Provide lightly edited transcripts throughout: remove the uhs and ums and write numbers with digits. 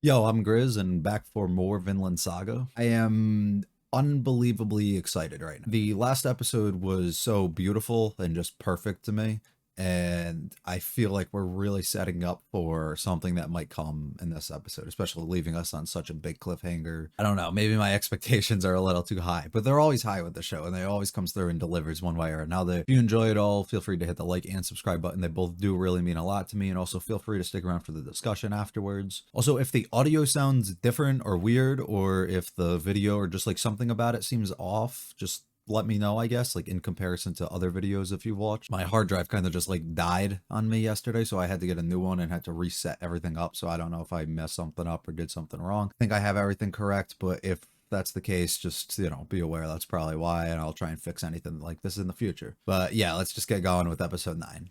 Yo, I'm Grizz and back for more Vinland Saga. I am unbelievably excited right now. The last episode was so beautiful and just perfect to me, and I feel like we're really setting up for something that might come in this episode, especially leaving us on such a big cliffhanger. I don't know, maybe my expectations are a little too high, but they're always high with the show, and they always comes through and delivers one way or another. If you enjoy it all, feel free to hit the like and subscribe button. They both do really mean a lot to me, and also feel free to stick around for the discussion afterwards. Also, if the audio sounds different or weird, or if the video or just like something about it seems off, just let me know, I guess, like in comparison to other videos if you've watched. My hard drive kind of just like died on me yesterday, so I had to get a new one and had to reset everything up. So I don't know if I messed something up or did something wrong. I think I have everything correct, but if that's the case, just, you know, be aware that's probably why, and I'll try and fix anything like this in the future. But yeah, let's just get going with episode 9.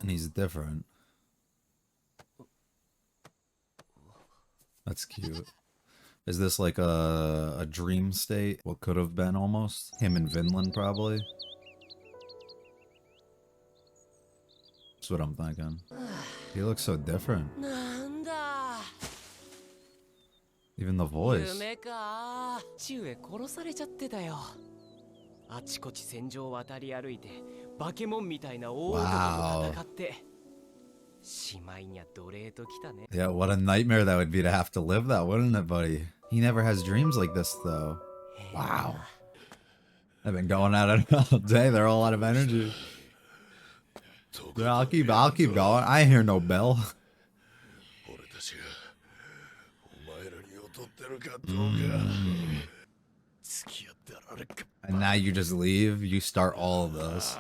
And he's different. That's cute. Is this like a dream state? What could have been almost? Him in Vinland, probably. That's what I'm thinking. He looks so different. Even the voice. Wow. Yeah, what a nightmare that would be to have to live that, wouldn't it, buddy? He never has dreams like this, though. Wow. I've been going at it all day. They're all out of energy. Yeah, I'll keep going. I hear no bell. And now you just leave. You start all of this.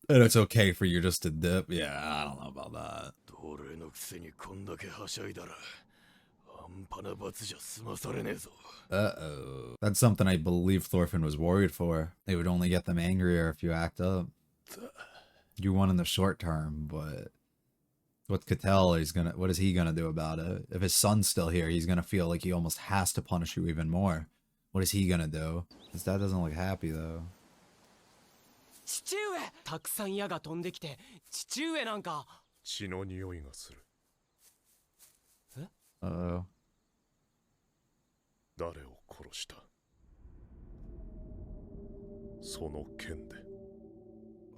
And it's okay for you just to dip? Yeah, I don't know about that. Uh-oh. That's something I believe Thorfinn was worried for. They would only get them angrier if you act up. You won in the short term, but with Cattell, what is he gonna do about it? If his son's still here, he's gonna feel like he almost has to punish you even more. What is he gonna do? His dad doesn't look happy, though. Uh-oh.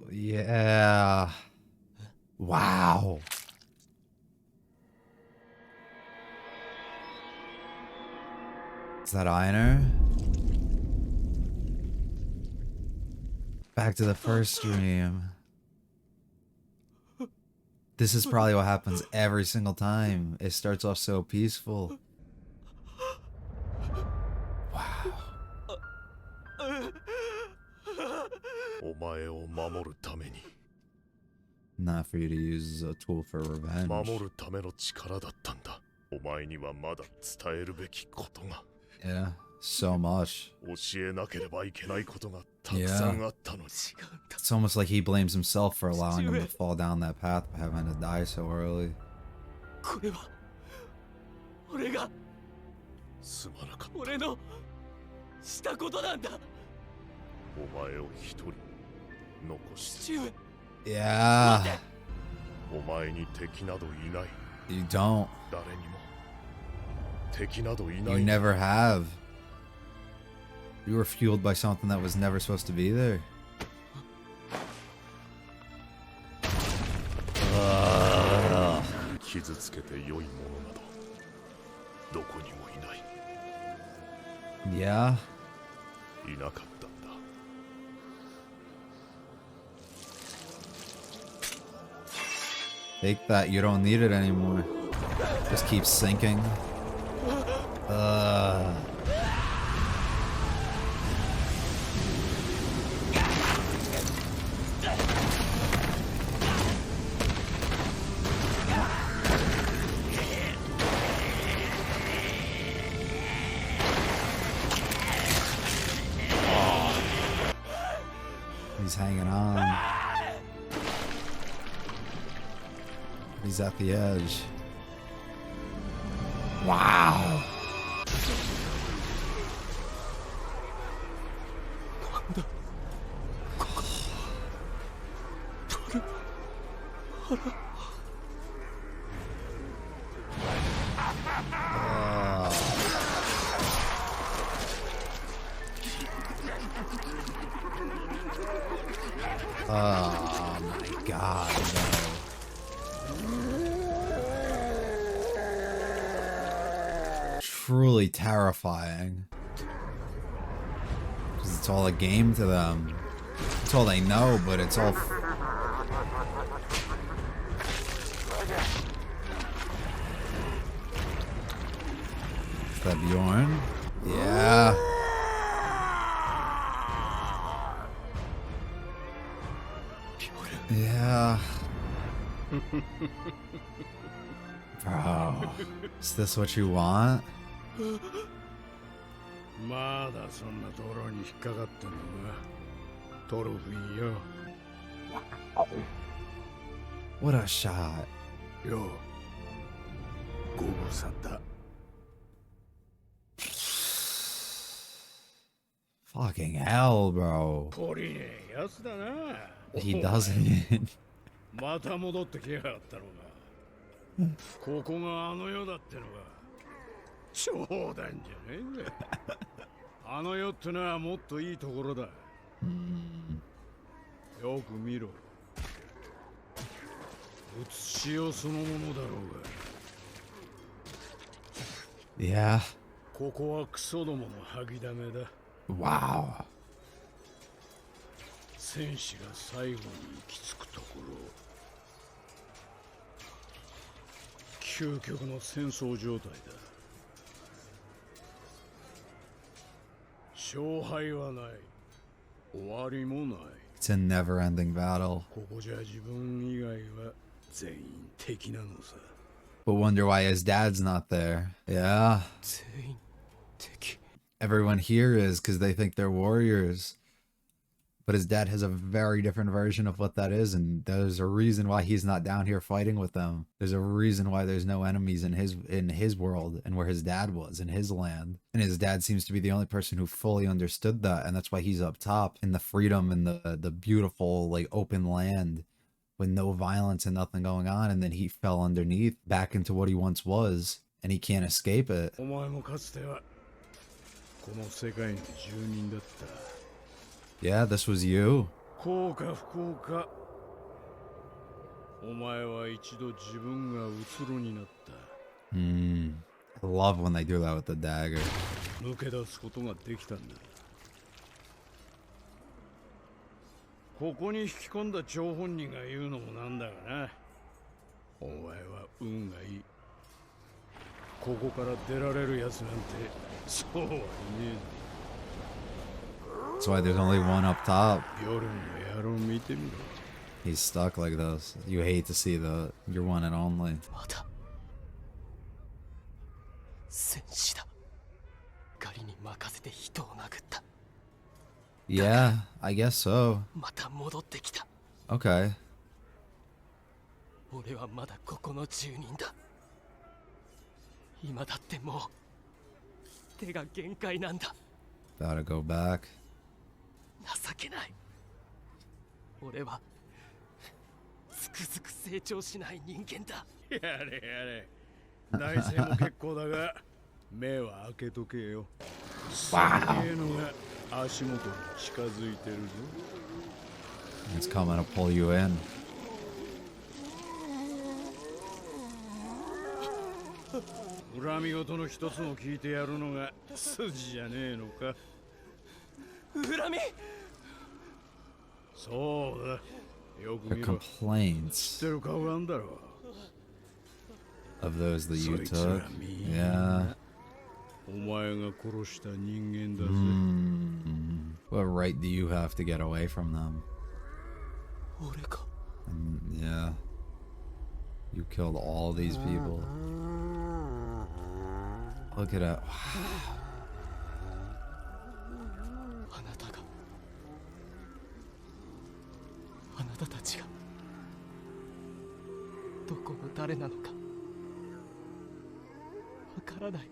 Yeah. Wow. Is that Einar? Back to the first stream. This is probably what happens every single time. It starts off so peaceful. Wow. Not for you to use as a tool for revenge. Yeah, so much. Yeah. It's almost like he blames himself for allowing him to fall down that path by having to die so early. Yeah. You don't. You never have. You were fueled by something that was never supposed to be there. Yeah. Take that, you don't need it anymore. Just keep sinking. He's hanging on. He's at the edge. Wow. Oh my god, no. Truly terrifying. Because it's all a game to them. It's all they know, but it's all... Is that Bjorn? Yeah. Yeah. Bro, is this what you want? What a shot. Fucking hell, bro. He doesn't. また戻ってきやがったのが。ここがあの世だってのが。冗談じゃねえぜ。あの世ってのはもっといいところだ。よく見ろ。写しよそのものだろうが。Yeah. ここはクソどもの吐きだめだ。Wow. 戦士が最後に行き着くところ。究極の戦争状態だ。勝敗はない。終わりもない。It's a never-ending battle. ここじゃ自分以外は全員敵なのさ。But wonder why his dad's not there. Yeah. 全員敵。 Everyone here is because they think they're warriors. But his dad has a very different version of what that is, and there's a reason why he's not down here fighting with them. There's a reason why there's no enemies in his world and where his dad was in his land. And his dad seems to be the only person who fully understood that, and that's why he's up top in the freedom and the beautiful like open land with no violence and nothing going on, and then he fell underneath back into what he once was, and he can't escape it. お前もかつてはこの世界の住人だった。 Yeah, this was you. 幸か不幸か。お前は一度自分がうつろになった。I love when they do that with the dagger. 抜け出すことができたんだ。ここに引き込んだ張本人が言うのもなんだがな。お前は運がいい。ここから出られるやつなんてそうはいねえ。 That's why there's only one up top. 夜の野郎見てみろ。 He's stuck like this. You hate to see your one and only. また戦士だ。狩りに任せて人を殴った。 Yeah, I guess so. また戻ってきた。 Okay. 俺はまだここの住人だ。今だってもう手が限界なんだ。 Gotta go back. 情けない。俺はつくづく成長しない人間だ。やれやれ。内政も結構だが目は開けとけよ。すげえのが足元に近づいてるぞ。 It's coming to pull you in. 恨み事の一つも聞いてやるのが筋じゃねえのか。 恨み。そうだ。よく The 見ろ。知っ complaints てる顔があんだろ。 of those that you そいつら took. みん Yeah. なお前が殺した人間だぜ。 What right do you have to get away from them? 俺か。 Yeah. You killed all these people. Look at that. あなたが、あなたたちがどこの誰なのかわからない。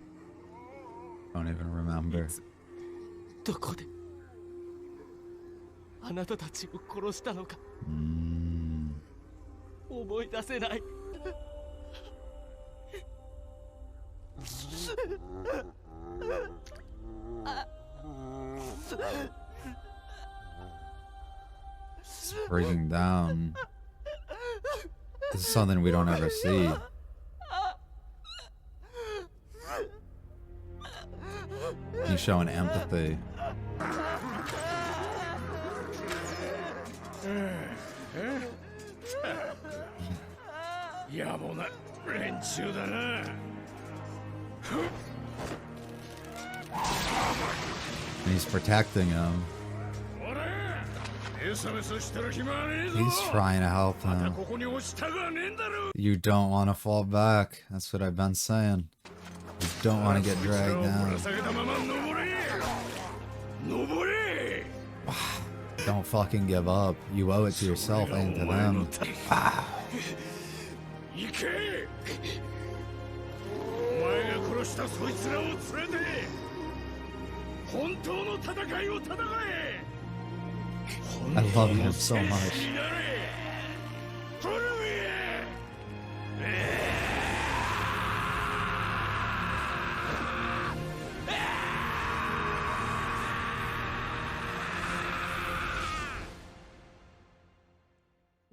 Don't even remember. どこであなたたちを殺したのか思い出せない。It's breaking down. This is something we don't ever see. He's showing empathy. And he's protecting him. He's trying to help him. You don't want to fall back. That's what I've been saying. You don't want to get dragged down. Don't fucking give up. You owe it to yourself and to them. I love him so much.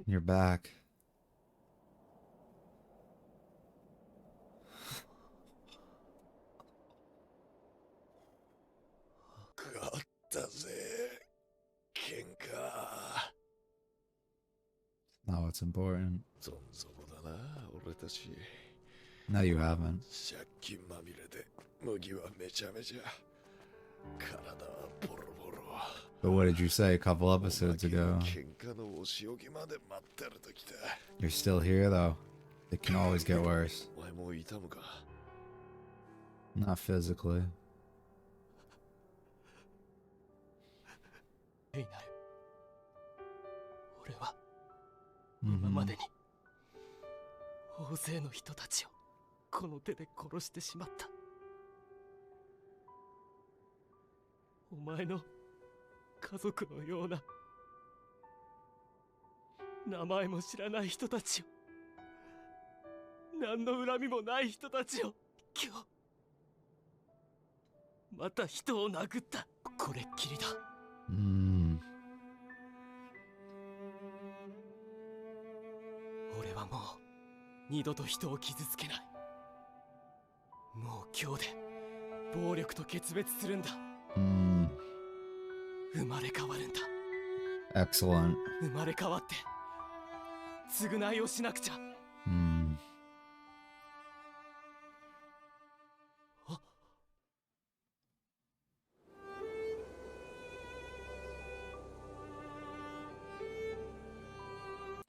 You're back. Now it's important. No, you haven't. But what did you say a couple episodes ago? You're still here though. It can always get worse. Not physically. レイナル、俺は今までに大勢の人たちをこの手で殺してしまった。お前の家族のような名前も知らない人たちを、何の恨みもない人たちを今日また人を殴った。これっきりだ。俺はもう二度と人を傷つけない。もう今日で暴力と決別するんだ。生まれ変わるんだ。Excellent. 生まれ変わって償いをしなくちゃ。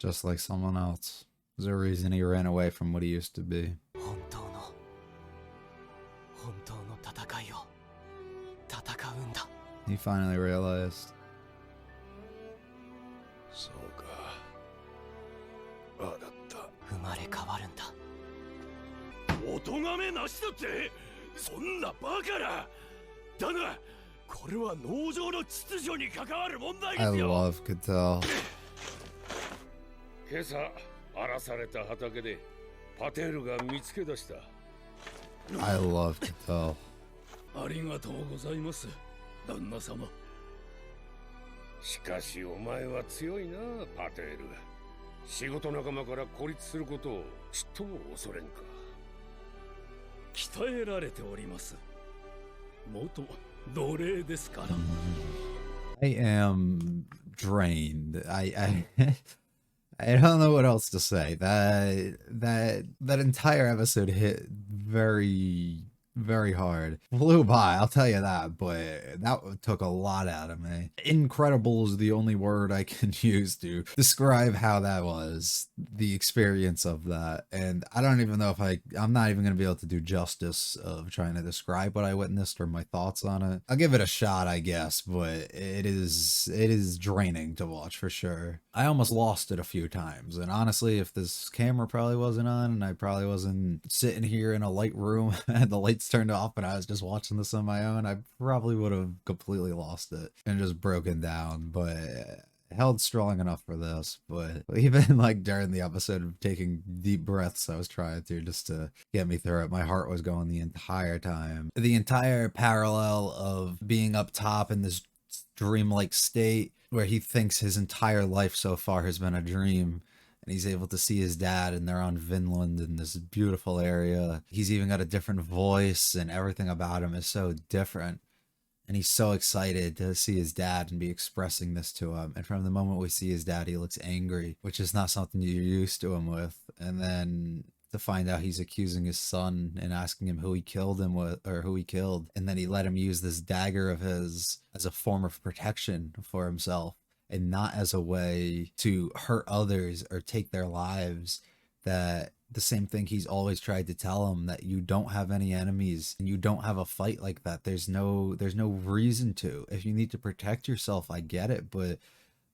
Just like someone else. There's a reason he ran away from what he used to be. 本当の戦いを戦うんだ。 He finally realized. そうか。わかった。生まれ変わるんだ。お咎めなしだって、そんなバカな。だがこれは農場の秩序に関わる問題で I すよ。 love Cattell. 今朝荒らされた畑でパテールが見つけ出した。 I love Cattell. ありがとうございます、旦那様。しかしお前は強いな、パテール。仕事仲間から孤立することをちっとも恐れんか。鍛えられております。元奴隷ですから。I am drained. I don't know what else to say. That entire episode hit very, very hard. Flew by, I'll tell you that, but that took a lot out of me. Incredible is the only word I can use to describe how that was, the experience of that. And I don't even know if I'm not even going to be able to do justice of trying to describe what I witnessed or my thoughts on it. I'll give it a shot, I guess, but it is draining to watch for sure. I almost lost it a few times, and honestly, if this camera probably wasn't on and I probably wasn't sitting here in a light room and the lights turned off and I was just watching this on my own, I probably would have completely lost it and just broken down. But held strong enough for this, but even like during the episode of taking deep breaths, I was trying to just to get me through it. My heart was going the entire time. The entire parallel of being up top in this dreamlike state where he thinks his entire life so far has been a dream. And he's able to see his dad, and they're on Vinland in this beautiful area. He's even got a different voice, and everything about him is so different. And he's so excited to see his dad and be expressing this to him. And from the moment we see his dad, he looks angry, which is not something you're used to him with. And then to find out he's accusing his son and asking him who he killed him with, or who he killed. And then he let him use this dagger of his as a form of protection for himself and not as a way to hurt others or take their lives. That the same thing he's always tried to tell him, that you don't have any enemies and you don't have a fight like that. There's no reason to. If you need to protect yourself, I get it, but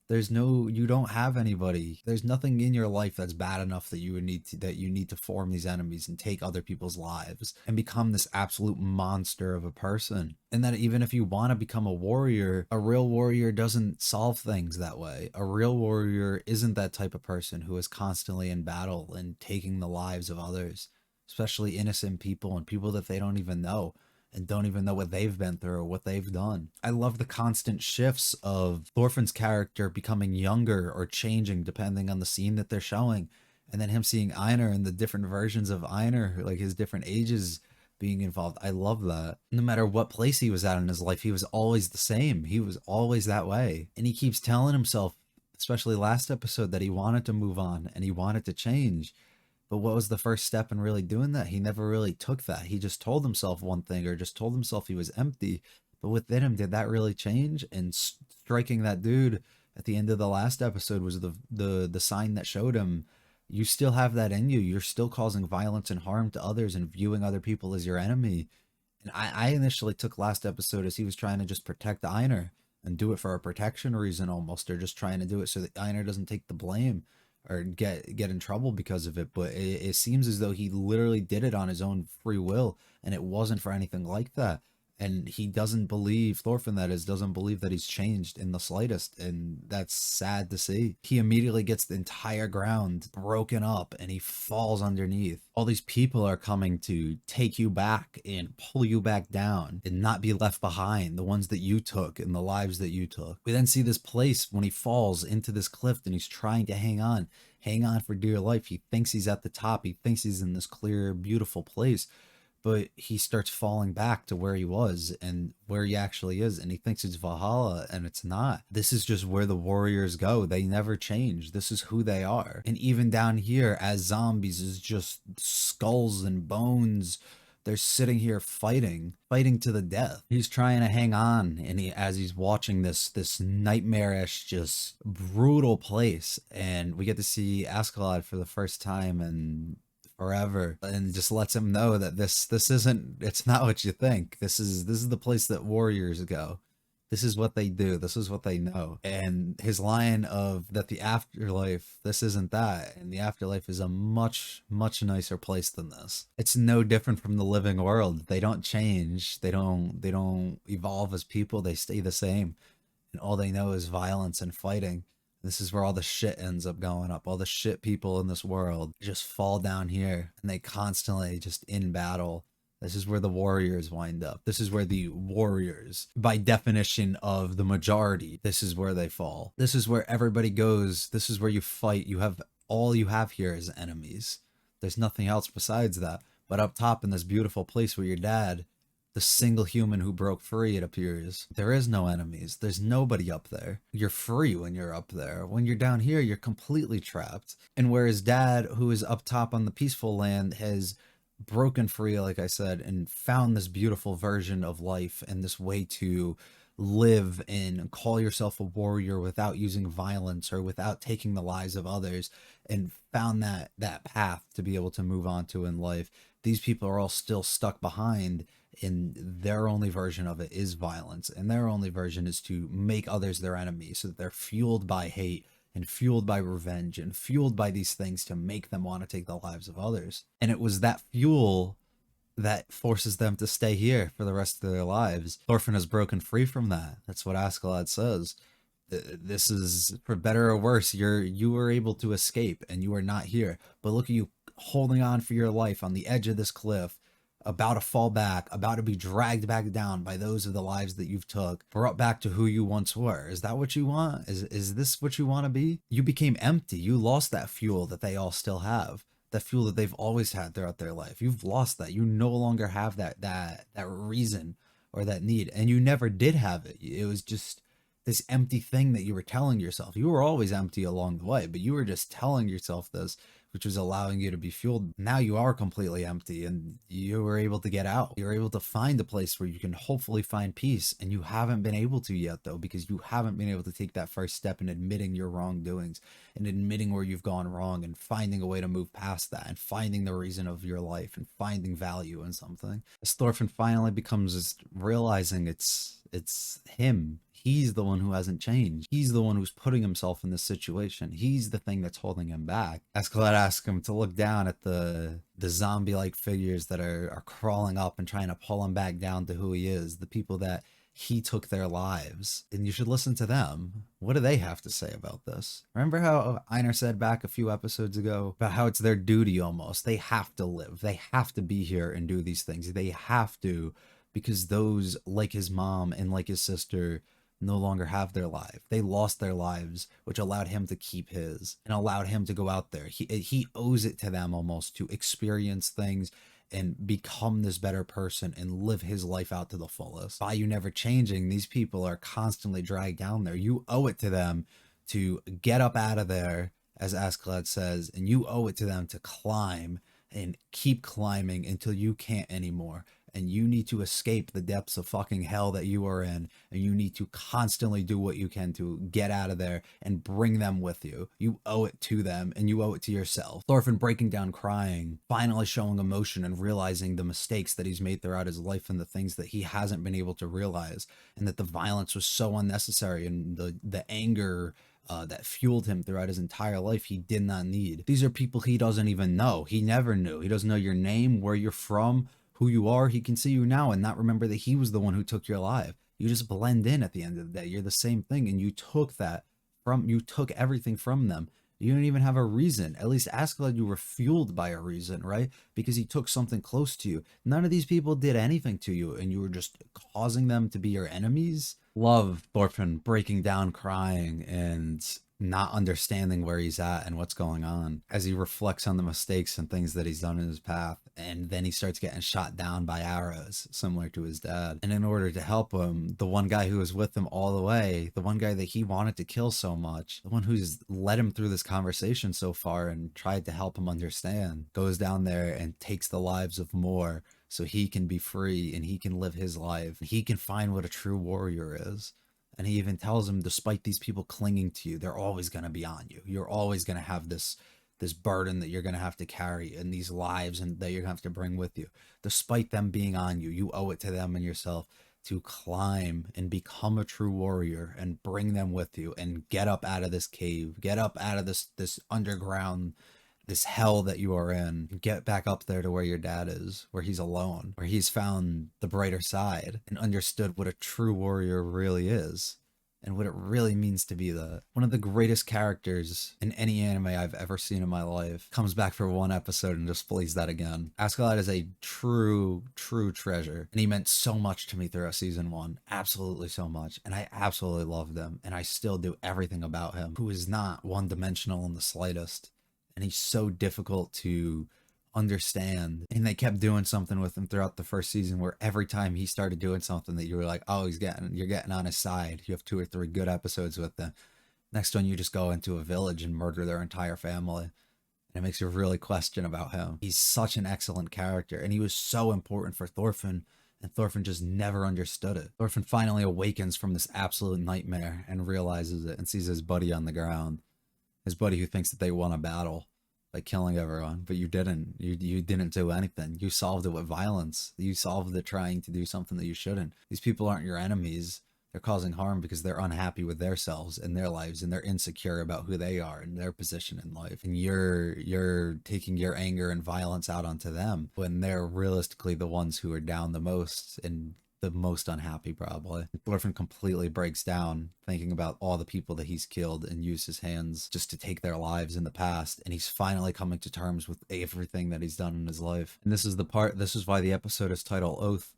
you don't have anybody. There's nothing in your life that's bad enough that you need to form these enemies and take other people's lives and become this absolute monster of a person. And that even if you want to become a warrior, a real warrior doesn't solve things that way. A real warrior isn't that type of person who is constantly in battle and taking the lives of others, especially innocent people and people that they don't even know and don't even know what they've been through or what they've done. I love the constant shifts of Thorfinn's character becoming younger or changing depending on the scene that they're showing. And then him seeing Einar and the different versions of Einar, like his different ages being involved. I love that. No matter what place he was at in his life, he was always the same. He was always that way. And he keeps telling himself, especially last episode, that he wanted to move on and he wanted to change. But what was the first step in really doing that? He never really took that. He just told himself one thing, or just told himself he was empty. But within him, did that really change? And striking that dude at the end of the last episode was the sign that showed him, you still have that in you. You're still causing violence and harm to others and viewing other people as your enemy. And I initially took last episode as he was trying to just protect Einar and do it for a protection reason almost, or just trying to do it so that Einar doesn't take the blame or get in trouble because of it. But it seems as though he literally did it on his own free will, and it wasn't for anything like that. And he doesn't believe, Thorfinn that is, doesn't believe that he's changed in the slightest, and that's sad to see. He immediately gets the entire ground broken up and he falls underneath. All these people are coming to take you back and pull you back down and not be left behind, the ones that you took and the lives that you took. We then see this place when he falls into this cliff and he's trying to hang on for dear life. He thinks he's at the top. He thinks he's in this clear, beautiful place. But he starts falling back to where he was and where he actually is. And he thinks it's Valhalla, and it's not. This is just where the warriors go. They never change. This is who they are. And even down here, as zombies, is just skulls and bones. They're sitting here fighting to the death. He's trying to hang on, and as he's watching this nightmarish, just brutal place. And we get to see Askeladd for the first time and forever, and just lets him know that this isn't, it's not what you think. This is the place that warriors go. This is what they do. This is what they know. And his line of that the afterlife, this isn't that, and the afterlife is a much nicer place than this. It's no different from the living world. They don't change. They don't evolve as people. They stay the same, and all they know is violence and fighting. This is where all the shit ends up going up. All the shit people in this world just fall down here, and they constantly just in battle. This is where the warriors wind up. This is where the warriors, by definition of the majority, this is where they fall. This is where everybody goes. This is where you fight. All you have here is enemies. There's nothing else besides that. But up top in this beautiful place where your dad, the single human who broke free, it appears, there is no enemies. There's nobody up there. You're free when you're up there. When you're down here, you're completely trapped. And where his dad, who is up top on the peaceful land, has broken free, like I said, and found this beautiful version of life and this way to live and call yourself a warrior without using violence or without taking the lives of others, and found that path to be able to move on to in life. These people are all still stuck behind, and their only version of it is violence, and their only version is to make others their enemy, so that they're fueled by hate and fueled by revenge and fueled by these things to make them want to take the lives of others. And it was that fuel that forces them to stay here for the rest of their lives. Thorfinn has broken free from that. That's what Askeladd says. This is for better or worse. You were able to escape and you are not here. But look at you holding on for your life on the edge of this cliff, about to fall back, about to be dragged back down by those of the lives that you've took, brought back to who you once were. Is that what you want? Is this what you want to be? You became empty. You lost that fuel that they all still have. That fuel that they've always had throughout their life. You've lost that. You no longer have that reason or that need. And you never did have it. It was just this empty thing that you were telling yourself. You were always empty along the way, but you were just telling yourself this, which was allowing you to be fueled. Now you are completely empty and you were able to get out. You're able to find a place where you can hopefully find peace. And you haven't been able to yet, though, because you haven't been able to take that first step in admitting your wrongdoings and admitting where you've gone wrong and finding a way to move past that and finding the reason of your life and finding value in something. As Thorfinn finally becomes realizing it's him. He's the one who hasn't changed. He's the one who's putting himself in this situation. He's the thing that's holding him back. Askeladd asks him to look down at the zombie-like figures that are crawling up and trying to pull him back down to who he is. The people that he took their lives. And you should listen to them. What do they have to say about this? Remember how Einar said back a few episodes ago about how it's their duty almost. They have to live. They have to be here and do these things. They have to, because those like his mom and like his sister no longer have their life. They lost their lives, which allowed him to keep his and allowed him to go out there. He owes it to them almost to experience things and become this better person and live his life out to the fullest. By you never changing, these people are constantly dragged down there. You owe it to them to get up out of there, as Askeladd says, and you owe it to them to climb and keep climbing until you can't anymore. And you need to escape the depths of fucking hell that you are in. And you need to constantly do what you can to get out of there and bring them with you. You owe it to them and you owe it to yourself. Thorfinn breaking down crying, finally showing emotion and realizing the mistakes that he's made throughout his life and the things that he hasn't been able to realize. And that the violence was so unnecessary and the anger that fueled him throughout his entire life he did not need. These are people he doesn't even know. He never knew. He doesn't know your name, where you're from, who you are. He can see you now and not remember that he was the one who took your life. You just blend in at the end of the day. You're the same thing, and you took everything from them. You don't even have a reason. At least Askeladd, you were fueled by a reason, right? Because he took something close to you. None of these people did anything to you, and you were just causing them to be your enemies. Love Thorfinn breaking down crying and not understanding where he's at and what's going on as he reflects on the mistakes and things that he's done in his path. And then he starts getting shot down by arrows, similar to his dad. And in order to help him, the one guy who was with him all the way, the one guy that he wanted to kill so much, the one who's led him through this conversation so far and tried to help him understand, goes down there and takes the lives of more so he can be free and he can live his life. He can find what a true warrior is. And he even tells him, despite these people clinging to you, they're always going to be on you. You're always going to have this burden that you're going to have to carry and these lives and that you're going to have to bring with you. Despite them being on you, you owe it to them and yourself to climb and become a true warrior and bring them with you and get up out of this cave, get up out of this underground, this hell that you are in. Get back up there to where your dad is, where he's alone, where he's found the brighter side and understood what a true warrior really is and what it really means to be that. One of the greatest characters in any anime I've ever seen in my life comes back for one episode and displays that again. Askeladd is a true treasure, and he meant so much to me throughout season 1. Absolutely so much. And I absolutely loved him, and I still do everything about him, who is not one-dimensional in the slightest. And he's so difficult to understand. And they kept doing something with him throughout the first season where every time he started doing something that you were like, oh, you're getting on his side. You have 2 or 3 good episodes with them. Next one, you just go into a village and murder their entire family. And it makes you really question about him. He's such an excellent character. And he was so important for Thorfinn. And Thorfinn just never understood it. Thorfinn finally awakens from this absolute nightmare and realizes it and sees his buddy on the ground. His buddy who thinks that they won a battle by killing everyone, but you didn't. You didn't do anything. You solved it with violence. You solved it trying to do something that you shouldn't. These people aren't your enemies. They're causing harm because they're unhappy with themselves and their lives, and they're insecure about who they are and their position in life. And you're taking your anger and violence out onto them when they're realistically the ones who are down the most and the most unhappy probably. Thorfinn completely breaks down thinking about all the people that he's killed and used his hands just to take their lives in the past, and he's finally coming to terms with everything that he's done in his life. And this is why the episode is titled Oath.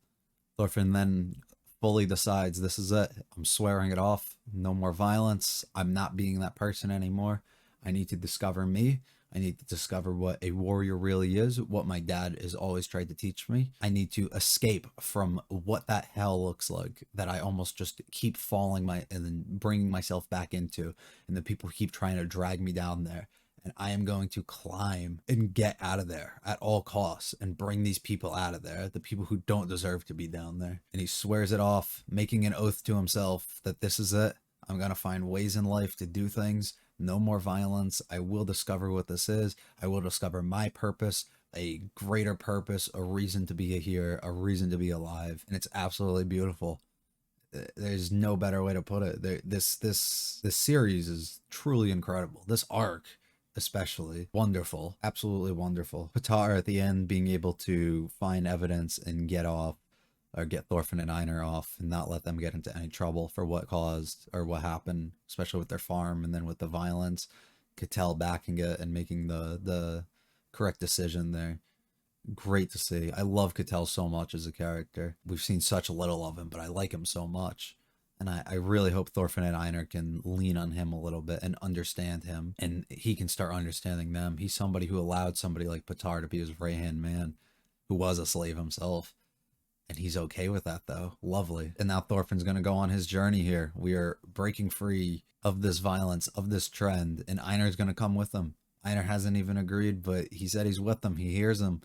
Thorfinn then fully decides, this is it. I'm swearing it off. No more violence. I'm not being that person anymore. I need to discover me. I need to discover what a warrior really is, what my dad has always tried to teach me. I need to escape from what that hell looks like that I almost just keep falling and then bringing myself back into, and the people keep trying to drag me down there. And I am going to climb and get out of there at all costs and bring these people out of there, the people who don't deserve to be down there. And he swears it off, making an oath to himself that this is it. I'm going to find ways in life to do things. No more violence. I will discover what this is. I will discover my purpose, a greater purpose, a reason to be here, a reason to be alive. And it's absolutely beautiful. There's no better way to put it. This series is truly incredible. This arc, especially, wonderful, absolutely wonderful. Patar at the end being able to find evidence and get off, or get Thorfinn and Einar off, and not let them get into any trouble for what caused or what happened, especially with their farm, and then with the violence. Cattell backing it and making the correct decision there. Great to see. I love Cattell so much as a character. We've seen such little of him, but I like him so much. And I really hope Thorfinn and Einar can lean on him a little bit and understand him, and he can start understanding them. He's somebody who allowed somebody like Patar to be his right-hand man, who was a slave himself. And he's okay with that, though. Lovely. And now Thorfinn's going to go on his journey here. We are breaking free of this violence, of this trend, and Einar's going to come with him. Einar hasn't even agreed, but he said he's with them. He hears him.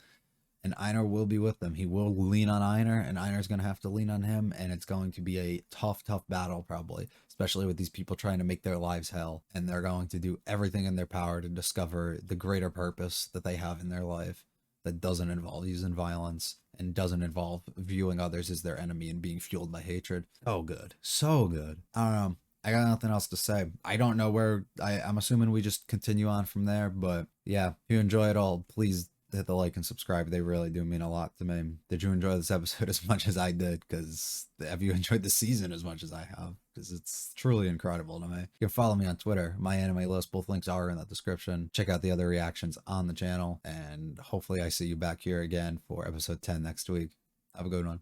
And Einar will be with them. He will lean on Einar, and Einar's going to have to lean on him, and it's going to be a tough, tough battle, probably, especially with these people trying to make their lives hell, and they're going to do everything in their power to discover the greater purpose that they have in their life that doesn't involve using violence and doesn't involve viewing others as their enemy and being fueled by hatred. So good. So good. I don't know. I got nothing else to say. I don't know where, I'm assuming we just continue on from there, but yeah, if you enjoy it all, please hit the like and subscribe. They really do mean a lot to me. Did you enjoy this episode as much as I did? Because have you enjoyed the season as much as I have? Because it's truly incredible to me. You can follow me on Twitter, my anime list. Both links are in the description. Check out the other reactions on the channel, and hopefully I see you back here again for episode 10 next week. Have a good one.